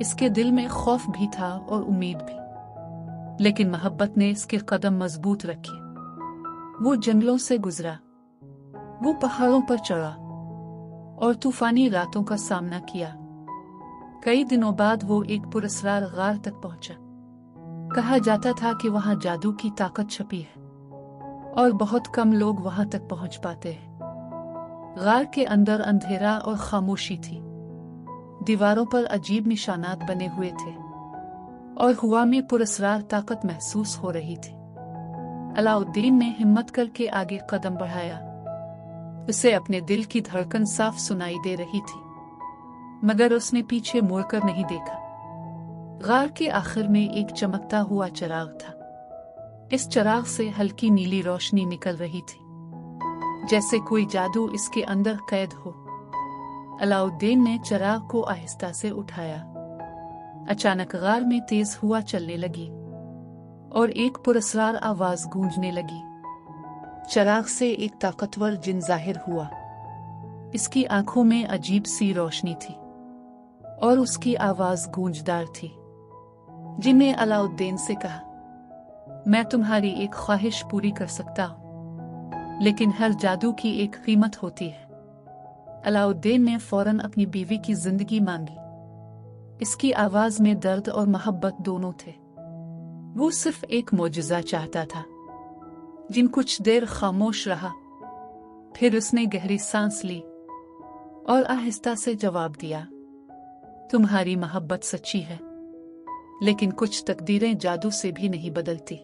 इसके दिल में खौफ भी था और उम्मीद भी, लेकिन मोहब्बत ने इसके कदम मजबूत रखे। वो जंगलों से गुजरा, वो पहाड़ों पर चढ़ा और तूफानी रातों का सामना किया। कई दिनों बाद वो एक पुरस्कार गार तक पहुंचा। कहा जाता था कि वहां जादू की ताकत छुपी है और बहुत कम लोग वहां तक पहुंच पाते हैं। गार के अंदर अंधेरा और खामोशी थी। दीवारों पर अजीब निशानात बने हुए थे और हवा में पुरस्कार ताकत महसूस हो रही थी। अलाउद्दीन ने हिम्मत करके आगे कदम बढ़ाया। उसे अपने दिल की धड़कन साफ सुनाई दे रही थी, मगर उसने पीछे मुड़कर नहीं देखा। गार के आखिर में एक चमकता हुआ चिराग था। इस चिराग से हल्की नीली रोशनी निकल रही थी, जैसे कोई जादू इसके अंदर कैद हो। अलाउद्दीन ने चिराग को आहिस्ता से उठाया। अचानक गार में तेज हवा चलने लगी और एक पुरस्कार आवाज गूंजने लगी। चिराग से एक ताकतवर जिन जाहिर हुआ। इसकी आंखों में अजीब सी रोशनी थी और उसकी आवाज गूंजदार थी। जिन ने अलाउद्दीन से कहा, मैं तुम्हारी एक ख्वाहिश पूरी कर सकता हूं, लेकिन हर जादू की एक कीमत होती है। अलाउद्दीन ने फौरन अपनी बीवी की जिंदगी मांगी। इसकी आवाज में दर्द और मोहब्बत दोनों थे। वो सिर्फ एक मोजज़ा चाहता था। जिन कुछ देर खामोश रहा, फिर उसने गहरी सांस ली और आहिस्ता से जवाब दिया, तुम्हारी मोहब्बत सच्ची है, लेकिन कुछ तकदीरें जादू से भी नहीं बदलती।